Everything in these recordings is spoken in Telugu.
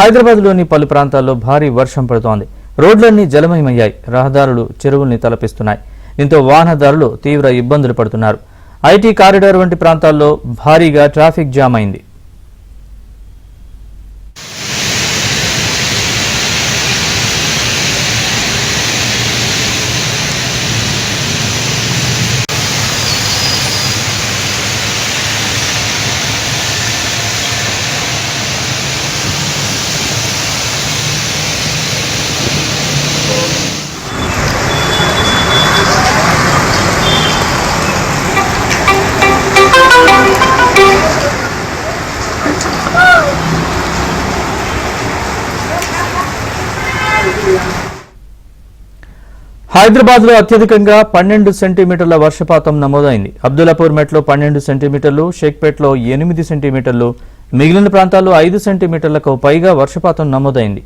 హైదరాబాద్లోని పలు ప్రాంతాల్లో భారీ వర్షం పడుతోంది. రోడ్లన్నీ జలమయమయ్యాయి. రహదారులు చెరువుల్ని తలపిస్తున్నాయి. దీంతో వాహనదారులు తీవ్ర ఇబ్బందులు పడుతున్నారు. ఐటీ కారిడార్ వంటి ప్రాంతాల్లో భారీగా ట్రాఫిక్ జామ్ అయింది. హైదరాబాద్ లో అత్యధికంగా 12 సెంటీమీటర్ల వర్షపాతం నమోదైంది. అబ్దుల్లాపూర్ మెట్లో 12 సెంటీమీటర్లు, షేక్పేట్లో 8 సెంటీమీటర్లు, మిగిలిన ప్రాంతాల్లో 5 సెంటీమీటర్లకు పైగా వర్షపాతం నమోదైంది.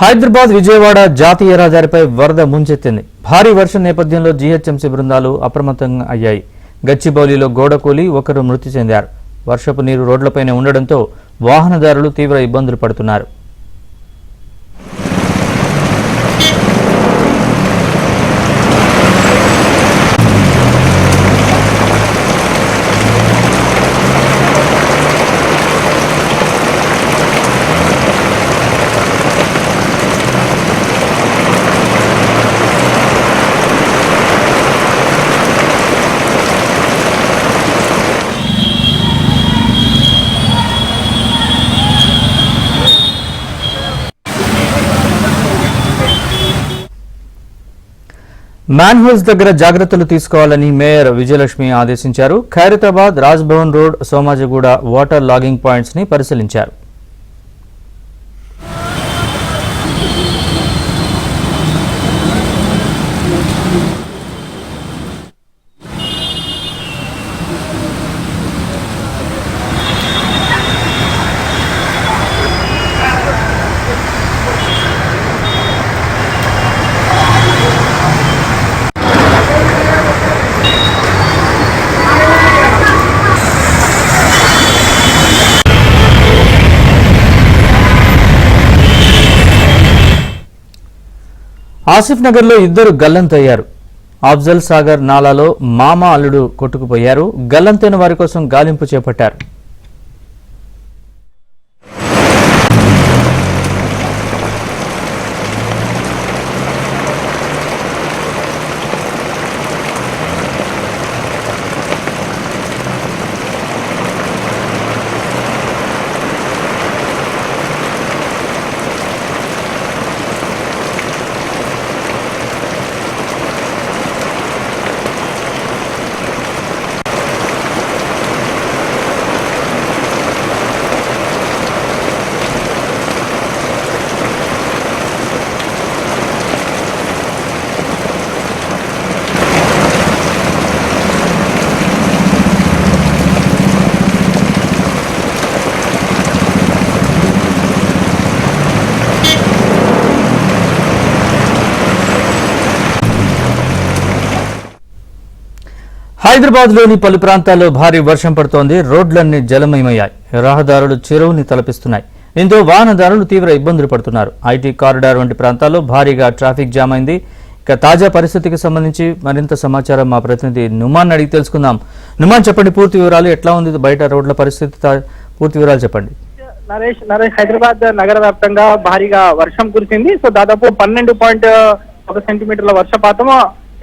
హైదరాబాద్ విజయవాడ జాతీయ రహదారిపై వరద ముంచెత్తింది. భారీ వర్షం నేపథ్యంలో జీహెచ్ఎంసీ బృందాలు అప్రమత్తంగా అయ్యాయి. గచ్చిబౌలిలో గోడ కూలి ఒకరు మృతి చెందారు. వర్షపు నీరు రోడ్లపైనే ఉండడంతో వాహనదారులు తీవ్ర ఇబ్బందులు పడుతున్నారు. మ్యాన్ హోల్స్ దగ్గర జాగ్రత్తలు తీసుకోవాలని మేయర్ విజయలక్ష్మి ఆదేశించారు. Khairatabad, Raj Bhavan road, Somajiguda water logging points ని పరిశీలించారు. ఆసిఫ్ నగర్ లో ఇద్దరు గల్లంతయ్యారు. అఫ్జల్ సాగర్ నాలాలో మామ అల్లుడు కొట్టుకుపోయారు. గల్లంతైన వారి కోసం గాలింపు చేపట్టారు. హైదరాబాద్ లోని పలు ప్రాంతాల్లో భారీ వర్షం పడుతోంది. రోడ్లన్నీ జలమయమయ్యాయి. రహదారులు చెరువుని తలపిస్తున్నాయి. దీంతో వాహనదారులు తీవ్ర ఇబ్బందులు పడుతున్నారు. ఐటీ కారిడార్ వంటి ప్రాంతాల్లో భారీగా ట్రాఫిక్ జామ్ అయింది. ఇక తాజా పరిస్థితికి సంబంధించి మరింత సమాచారం మా ప్రతినిధి నుమాన్ అడిగి తెలుసుకుందాం. నుమాన్, చెప్పండి, పూర్తి వివరాలు ఎట్లా ఉంది బయట రోడ్ల పరిస్థితి, పూర్తి వివరాలు చెప్పండి. నరేష్, హైదరాబాద్ నగర వ్యాప్తంగా భారీగా వర్షం కురిసింది. సో దాదాపు 12.1 సెంటీమీటర్ల వర్షపాతం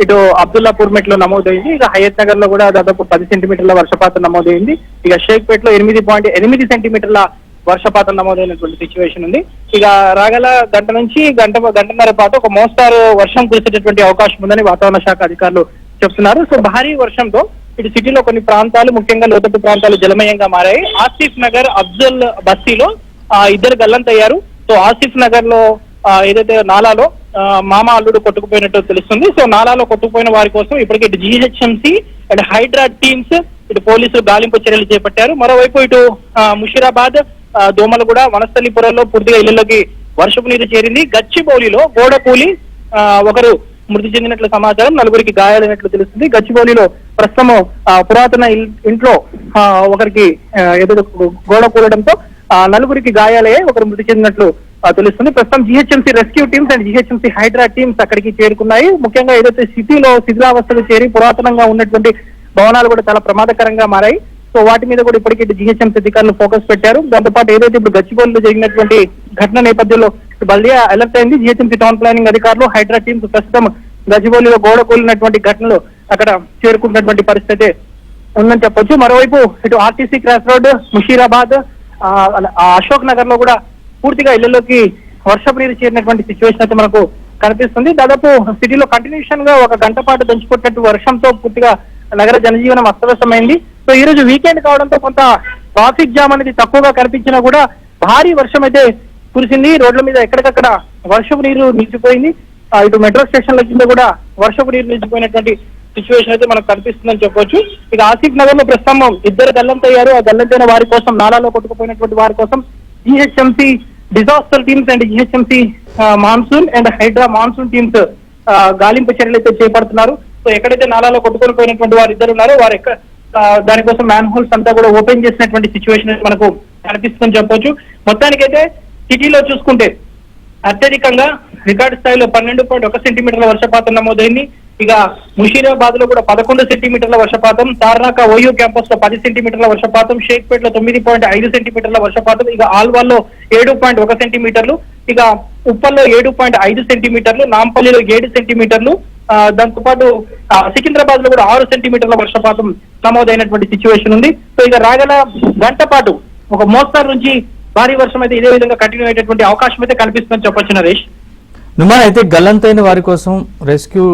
ఇటు అబ్దుల్లాపూర్ మెట్లో నమోదైంది. ఇక హయత్ నగర్ లో కూడా దాదాపు 10 సెంటీమీటర్ల వర్షపాతం నమోదైంది. ఇక షేక్పేట్ లో 8.8 సెంటీమీటర్ల వర్షపాతం నమోదైనటువంటి సిచ్యువేషన్ ఉంది. ఇక రాగల గంట నుంచి గంటన్నర పాటు ఒక మోస్తారు వర్షం కురిసేటటువంటి అవకాశం ఉందని వాతావరణ శాఖ అధికారులు చెప్తున్నారు. సో భారీ వర్షంతో ఇటు సిటీలో కొన్ని ప్రాంతాలు, ముఖ్యంగా లోతట్టు ప్రాంతాలు జలమయంగా మారాయి. ఆసిఫ్ నగర్, అఫ్జల్ బస్తీలో ఇద్దరు గల్లంతయ్యారు. సో ఆసిఫ్ నగర్ లో ఏదైతే నాలాలో మామ అల్లుడు కొట్టుకుపోయినట్టు తెలుస్తుంది. సో నాలాలో కొట్టుకుపోయిన వారి కోసం ఇప్పటికే ఇటు జిహెచ్ఎంసీ అండ్ హైడ్రా టీమ్స్ ఇటు పోలీసులు గాలింపు చర్యలు చేపట్టారు. మరోవైపు ఇటు ముషీరాబాద్ దోమలగూడ వనస్థలిపురంలో పూర్తిగా ఇళ్లలోకి వర్షపు నీరు చేరింది. గచ్చిబౌలిలో గోడ కూలి ఒకరు మృతి చెందినట్లు సమాచారం, నలుగురికి గాయాలైనట్లు తెలుస్తుంది. గచ్చిబౌలిలో ప్రస్తుతం పురాతన ఇంట్లో ఒకరికి ఎదురు గోడ కూలడంతో నలుగురికి గాయాలయ్యాయి, ఒకరు మృతి చెందినట్లు తెలుస్తుంది. ప్రస్తుతం GHMC rescue teams and GHMC Hydraa teams అక్కడికి చేరుకున్నాయి. ముఖ్యంగా ఏదైతే సిటీలో శిథిలావస్థలు చేరి పురాతనంగా ఉన్నటువంటి భవనాలు కూడా చాలా ప్రమాదకరంగా మారాయి. సో వాటి మీద కూడా ఇప్పటికీ జిహెచ్ఎంసీ అధికారులు ఫోకస్ పెట్టారు. దాంతోపాటు ఏదైతే ఇప్పుడు గచ్చిబౌలిలో జరిగినటువంటి ఘటన నేపథ్యంలో బల్దియా అలర్ట్ అయింది. జిహెచ్ఎంసీ టౌన్ ప్లానింగ్ అధికారులు హైడ్రా టీమ్స్ ప్రస్తుతం గచ్చిబౌలిలో గోడ కూలినటువంటి ఘటనలు అక్కడ చేరుకున్నటువంటి పరిస్థితి ఉందని చెప్పొచ్చు. మరోవైపు ఇటు RTC cross road, Musheerabad, Ashok Nagar లో కూడా పూర్తిగా ఇళ్లలోకి వర్షపు నీరు చేరినటువంటి సిచ్యువేషన్ అయితే మనకు కనిపిస్తుంది. దాదాపు సిటీలో కంటిన్యూషన్ గా ఒక గంట పాటు దంచుకొట్టినట్టు వర్షంతో పూర్తిగా నగర జనజీవనం అస్తవ్యస్తమైంది. సో ఈ రోజు వీకెండ్ కావడంతో కొంత ట్రాఫిక్ జామ్ అనేది తక్కువగా కనిపించినా కూడా భారీ వర్షం అయితే కురిసింది. రోడ్ల మీద ఎక్కడికక్కడ వర్షపు నీరు నిలిచిపోయింది. ఇటు మెట్రో స్టేషన్ల కింద కూడా వర్షపు నీరు నిలిచిపోయినటువంటి సిచ్యువేషన్ అయితే మనకు కనిపిస్తుందని చెప్పొచ్చు. ఇక ఆసిఫ్ నగర్ లో ప్రస్తుతం ఇద్దరు గల్లంతయ్యారు. ఆ గల్లంతైన వారి కోసం, నాలాలో కొట్టుకుపోయినటువంటి వారి కోసం GHMC disaster teams and GHMC monsoon and Hydraa monsoon teams గాలింపు చర్యలు అయితే చేపడుతున్నారు. సో ఎక్కడైతే నాలాలో కొట్టుకొని పోయినటువంటి వారు ఇద్దరు ఉన్నారో వారు దానికోసం మ్యాన్ హోల్స్ అంతా కూడా ఓపెన్ చేసినటువంటి సిచ్యువేషన్ మనకు కనిపిస్తుందని చెప్పొచ్చు. మొత్తానికైతే సిటీలో చూసుకుంటే అత్యధికంగా రికార్డు స్థాయిలో 12.1 సెంటీమీటర్ల వర్షపాతం నమోదైంది. ఇక ముషీరాబాద్ లో కూడా 11 సెంటీమీటర్ల వర్షపాతం, తార్నాక ఓయూ క్యాంపస్ లో 10 సెంటీమీటర్ల వర్షపాతం, షేక్పేట్ లో 9.5 సెంటీమీటర్ల వర్షపాతం, ఇక ఆల్వాల్లో 7.1 సెంటీమీటర్లు, ఇక ఉప్పల్లో 7.5 సెంటీమీటర్లు, నాంపల్లిలో 7 సెంటీమీటర్లు, దాంతో పాటు సికింద్రాబాద్ లో కూడా 6 సెంటీమీటర్ల వర్షపాతం నమోదైనటువంటి సిచ్యువేషన్ ఉంది. సో ఇక రాగల గంట పాటు ఒక మోస్తరు నుంచి భారీ వర్షం అయితే ఇదే విధంగా కంటిన్యూ అయ్యేటువంటి అవకాశం అయితే కనిపిస్తుందని చెప్పొచ్చు నరేష్. నుమాన్, అయితే గల్లంతైన వారి కోసం రెస్క్యూ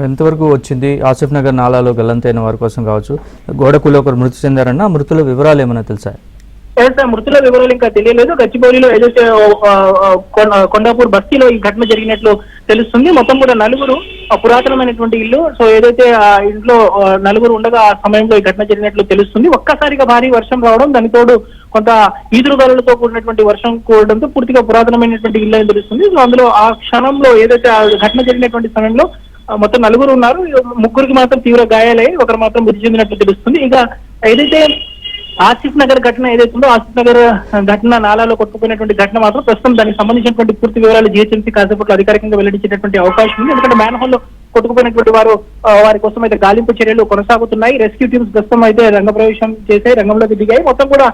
ఎంతవరకు వచ్చింది? ఆసిఫ్ నగర్ నాలాలో గల్లంతైన వారి కోసం కావచ్చు, గోడకులో ఒకరు మృతి చెందారన్న మృతుల వివరాలు ఏమైనా తెలుసా? మృతుల వివరాలు ఇంకా తెలియలేదు. గచ్చిబౌలిలో ఏదైతే కొండాపూర్ బస్తీలో ఈ ఘటన జరిగినట్లు తెలుస్తుంది. మొత్తం కూడా నలుగురు పురాతనమైనటువంటి ఇల్లు. సో ఏదైతే ఆ ఇంట్లో నలుగురు ఉండగా ఆ సమయంలో ఈ ఘటన జరిగినట్లు తెలుస్తుంది. ఒక్కసారిగా భారీ వర్షం రావడం, దాని తోడు కొంత ఈదురుగాలులతో కూడినటువంటి వర్షం కూడడంతో పూర్తిగా పురాతనమైనటువంటి ఇల్లు అని తెలుస్తుంది. సో అందులో ఆ క్షణంలో ఏదైతే ఆ ఘటన జరిగినటువంటి సమయంలో మొత్తం నలుగురు ఉన్నారు. ముగ్గురికి మాత్రం తీవ్ర గాయాలయ్యి, ఒకరు మాత్రం మృతి చెందినట్లు తెలుస్తుంది. ఇక ఏదైతే ఆసిఫ్ నగర్ ఘటన ఏదైతుందో, ఆసిఫ్ నగర్ ఘటన నాలాలో కొట్టుకుపోయినటువంటి ఘటన మాత్రం ప్రస్తుతం దానికి సంబంధించినటువంటి పూర్తి వివరాలు జిహెచ్ఎంసీ కాసేపట్లో అధికారికంగా వెల్లడించేటటువంటి అవకాశం ఉంది. ఎందుకంటే మ్యాన్ హోల్ లో కొట్టుకుపోయినటువంటి వారి కోసం అయితే గాలింపు చర్యలు కొనసాగుతున్నాయి. రెస్క్యూ టీమ్స్ ప్రస్తుతం అయితే రంగప్రవేశం చేసి రంగంలోకి దిగాయి. మొత్తం కూడా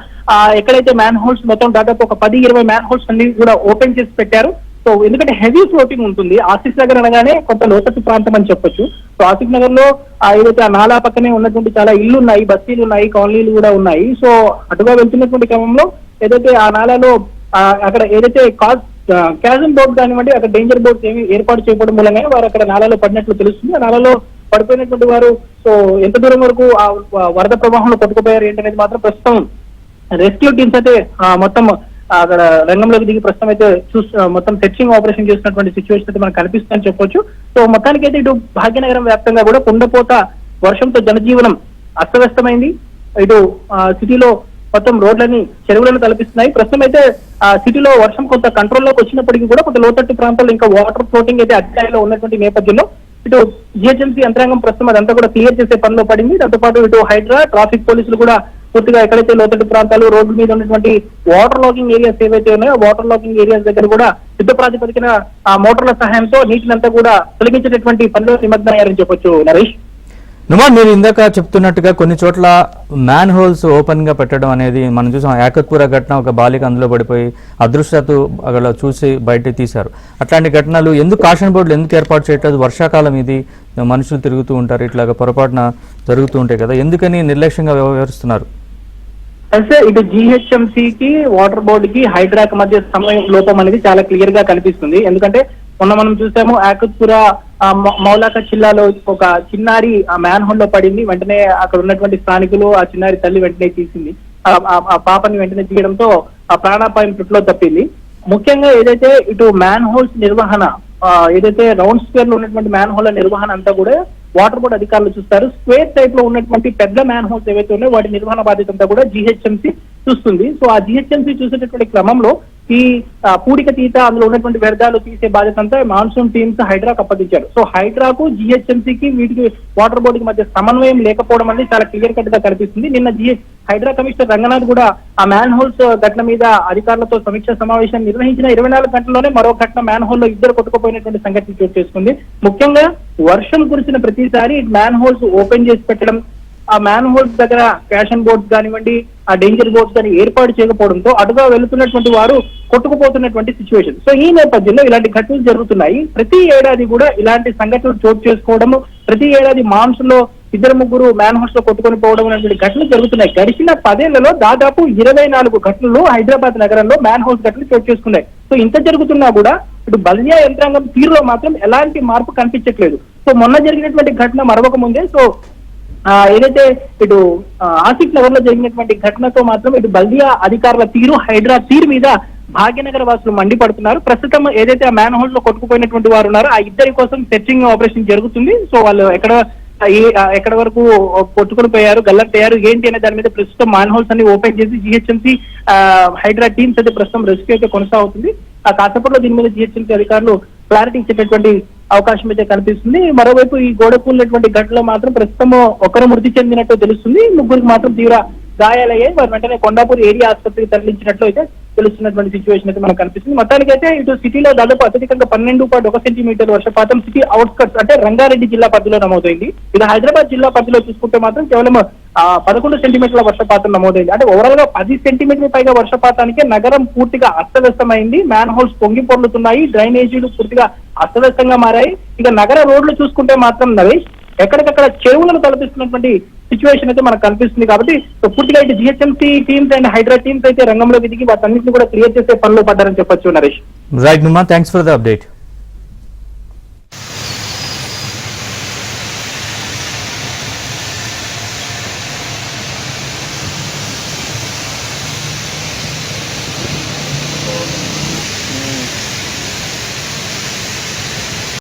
ఎక్కడైతే మ్యాన్ హోల్స్ మొత్తం దాదాపు ఒక 10-20 మ్యాన్ హోల్స్ అన్ని కూడా ఓపెన్ చేసి పెట్టారు. సో ఎందుకంటే హెవీ ఫ్లోటింగ్ ఉంటుంది. ఆసిఫ్ నగర్ అనగానే కొంత లోతట్టు ప్రాంతం అని చెప్పొచ్చు. సో ఆసిఫ్ నగర్ లో ఏదైతే ఆ నాలా పక్కనే ఉన్నటువంటి చాలా ఇళ్లు ఉన్నాయి, బస్తీలు ఉన్నాయి, కాలనీలు కూడా ఉన్నాయి. సో అటుగా వెళ్తున్నటువంటి క్రమంలో ఏదైతే ఆ నాలాలో అక్కడ ఏదైతే క్యాజన్ బోర్డు కానివ్వండి, అక్కడ డేంజర్ బోర్డ్స్ ఏమి ఏర్పాటు చేయడం మూలంగానే వారు అక్కడ నాలాలో పడినట్లు తెలుస్తుంది. ఆ నాలాలో పడిపోయినటువంటి వారు సో ఎంత దూరం వరకు ఆ వరద ప్రవాహంలో కొట్టుకుపోయారు ఏంటనేది మాత్రం ప్రస్తుతం రెస్క్యూ టీమ్స్ అయితే మొత్తం అక్కడ రంగంలోకి దిగి ప్రస్తుతం అయితే మొత్తం సెర్చింగ్ ఆపరేషన్ చేసినటువంటి సిచ్యువేషన్ అయితే మనకు కనిపిస్తుందని చెప్పొచ్చు. సో మొత్తానికి అయితే ఇటు భాగ్యనగరం వ్యాప్తంగా కూడా కుండపోత వర్షంతో జనజీవనం అస్తవ్యస్తమైంది. ఇటు సిటీలో మొత్తం రోడ్లని చెరువులను తలపిస్తున్నాయి. ప్రస్తుతం అయితే సిటీలో వర్షం కొంత కంట్రోల్లోకి వచ్చినప్పటికీ కూడా కొంత లోతట్టు ప్రాంతాల్లో ఇంకా వాటర్ ఫ్లోటింగ్ అయితే అధ్యాయంలో ఉన్నటువంటి నేపథ్యంలో ఇటు జిహెచ్ఎంసీ యంత్రాంగం ప్రస్తుతం అదంతా కూడా క్లియర్ చేసే పనిలో పడింది. దాంతో పాటు ఇటు హైడ్రా, ట్రాఫిక్ పోలీసులు కూడా పూర్తిగా ఎక్కడైతే లోతట్టు ప్రాంతాలు, రోడ్డు మీద ఉన్నటువంటి వాటర్ లాకింగ్ ఏరియాస్ ఏవైతే ఉన్నాయో వాటర్ లాకింగ్ ఏరియాస్ దగ్గర కూడా యుద్ధ ప్రాతిపదికన ఆ మోటార్ల సహాయంతో నీటినంతా కూడా తొలగించేటటువంటి పనిలో నిమగ్నమయ్యారని చెప్పొచ్చు నరేష్. నుమాన్, మీరు ఇందాక చెప్తున్నట్టుగా కొన్ని చోట్ల మ్యాన్ హోల్స్ ఓపెన్ గా పెట్టడం అనేది మనం చూసాం. యాకత్పుర ఘటన, ఒక బాలిక అందులో పడిపోయి అదృష్టత్తు అక్కడ చూసి బయట తీశారు. అట్లాంటి ఘటనలు ఎందుకు కాషన్ బోర్డులు ఎందుకు ఏర్పాటు చేయట్లేదు? వర్షాకాలం ఇది, మనుషులు తిరుగుతూ ఉంటారు, ఇట్లాగా పొరపాటున జరుగుతూ ఉంటాయి కదా, ఎందుకని నిర్లక్ష్యంగా వ్యవహరిస్తున్నారు? అయితే ఇటు జిహెచ్ఎంసీకి, వాటర్ బోర్డుకి, హైడ్రాక్ మధ్య సమయం లోపం అనేది చాలా క్లియర్ గా కనిపిస్తుంది. ఎందుకంటే మొన్న మనం చూసాము యాకత్పుర మౌలాక జిల్లాలో ఒక చిన్నారి ఆ మ్యాన్ హోల్ లో పడింది. వెంటనే అక్కడ ఉన్నటువంటి స్థానికులు ఆ చిన్నారి తల్లి వెంటనే తీసింది. ఆ పాపని వెంటనే తీయడంతో ఆ ప్రాణాపాయం చుట్టులో తప్పింది. ముఖ్యంగా ఏదైతే ఇటు మ్యాన్ హోల్స్ నిర్వహణ ఏదైతే రౌండ్ స్క్వేర్ లో ఉన్నటువంటి మ్యాన్ హోల్ నిర్వహణ అంతా కూడా వాటర్ బోర్డ్ అధికారులు చూస్తారు. స్క్వేర్ టైప్ లో ఉన్నటువంటి పెద్ద మ్యాన్ హోల్స్ ఏవైతే ఉన్నాయో వాటి నిర్వహణ బాధ్యత అంతా కూడా జిహెచ్ఎంసీ చూస్తుంది. సో ఆ జిహెచ్ఎంసీ చూసేటటువంటి క్రమంలో ఈ పూడిక తీత అందులో ఉన్నటువంటి వ్యర్థాలు తీసే బాధ్యత అంతా మాన్సూన్ టీమ్స్ హైడ్రాకు అప్పగించారు. సో హైడ్రాకు జిహెచ్ఎంసీకి వీటికి వాటర్ బోర్డుకి మధ్య సమన్వయం లేకపోవడం అనేది చాలా క్లియర్ కట్ గా కనిపిస్తుంది. నిన్న హైడ్రా కమిషనర్ రంగనాథ్ కూడా ఆ మ్యాన్ హోల్స్ ఘటన మీద అధికారులతో సమీక్ష సమావేశం నిర్వహించిన 24 గంటల్లోనే మరో ఘటన మ్యాన్ హోల్ లో ఇద్దరు కొట్టుకుపోయినటువంటి సంఘటన చోటు చేసుకుంది. ముఖ్యంగా వర్షం కురిసిన ప్రతిసారి మ్యాన్ హోల్స్ ఓపెన్ చేసి పెట్టడం, ఆ మ్యాన్ హోల్స్ దగ్గర ఫ్యాషన్ బోర్డ్స్ కానివ్వండి, ఆ డేంజర్ బోర్డ్స్ కానీ ఏర్పాటు చేయకపోవడంతో అటుగా వెళుతున్నటువంటి వారు కొట్టుకుపోతున్నటువంటి సిచ్యువేషన్. సో ఈ నేపథ్యంలో ఇలాంటి ఘటనలు జరుగుతున్నాయి. ప్రతి ఏడాది కూడా ఇలాంటి సంఘటనలు చోటు చేసుకోవడము, ప్రతి ఏడాది మాన్సూన్ లో 2-3 మ్యాన్ హోల్స్ లో కొట్టుకొని పోవడం అనేటువంటి ఘటనలు జరుగుతున్నాయి. గడిచిన 10 ఏళ్లలో దాదాపు 24 ఘటనలు హైదరాబాద్ నగరంలో మ్యాన్ హోల్స్ ఘటనలు చోటు చేసుకున్నాయి. సో ఇంత జరుగుతున్నా కూడా ఇటు బల్దియా యంత్రాంగం తీరులో మాత్రం ఎలాంటి మార్పు కనిపించట్లేదు. సో మొన్న జరిగినటువంటి ఘటన మరొక ముందే ఏదైతే ఇటు ఆసిఫ్ నగర్ లో జరిగినటువంటి ఘటనతో మాత్రం ఇటు బల్దియా అధికారుల తీరు, హైడ్రా తీరు మీద భాగ్యనగర వాసులు మండిపడుతున్నారు. ప్రస్తుతం ఏదైతే ఆ మ్యాన్ హోల్స్ లో కొట్టుకుపోయినటువంటి వారు ఉన్నారో ఆ ఇద్దరి కోసం సెర్చింగ్ ఆపరేషన్ జరుగుతుంది. సో వాళ్ళు ఎక్కడ వరకు కొట్టుకుని పోయారు, గల్లట్టయ్యారు ఏంటి అనే దాని మీద ప్రస్తుతం మ్యాన్ హోల్స్ అన్ని ఓపెన్ చేసి జిహెచ్ఎంసీ హైడ్రా టీమ్స్ అయితే ప్రస్తుతం రెస్క్యూ అయితే కొనసాగుతుంది. ఆ కాసేపట్లో దీని మీద జిహెచ్ఎంసీ అధికారులు క్లారిటీ ఇచ్చేటటువంటి అవకాశం అయితే కనిపిస్తుంది. మరోవైపు ఈ గోడ కూలినటువంటి ఘటనలో మాత్రం ప్రస్తుతం ఒకరు మృతి చెందినట్టు తెలుస్తుంది. 3 మాత్రం తీవ్ర గాయాలయ్యాయి. వారు వెంటనే కొండాపూర్ ఏరియా ఆసుపత్రికి తరలించినట్లు అయితే తెలుస్తున్నటువంటి సిచ్యువేషన్ అయితే మనకు కనిపిస్తుంది. మొత్తానికి అయితే ఇటు సిటీలో దాదాపు అత్యధికంగా 12.1 సెంటీమీటర్ వర్షపాతం సిటీ అవుట్స్కట్స్ అంటే రంగారెడ్డి జిల్లా పరిధిలో నమోదైంది. ఇక హైదరాబాద్ జిల్లా పరిధిలో చూసుకుంటే మాత్రం కేవలం 11 సెంటీమీటర్ల వర్షపాతం నమోదైంది. అంటే ఓవరాల్ గా 10 సెంటీమీటర్ల పైగా వర్షపాతానికే నగరం పూర్తిగా అస్తవ్యస్తమైంది. మ్యాన్ హోల్స్ పొంగి పొర్లుతున్నాయి, డ్రైనేజీలు పూర్తిగా అస్తవ్యస్తంగా మారాయి. ఇక నగర రోడ్లు చూసుకుంటే మాత్రం నరేష్ ఎక్కడికక్కడ చెరువులను తలపిస్తున్నటువంటి సిచ్యువేషన్ అయితే మనకు కనిపిస్తుంది. కాబట్టి పూర్తిగా ఇటు GHMC teams and Hydraa teams అయితే రంగంలో దిగి వాటన్నింటిని కూడా క్లియర్ చేసే పనిలో పడ్డారని చెప్పొచ్చు నరేష్. రైట్ నుమా, థ్యాంక్స్ ఫర్ ద అప్డేట్.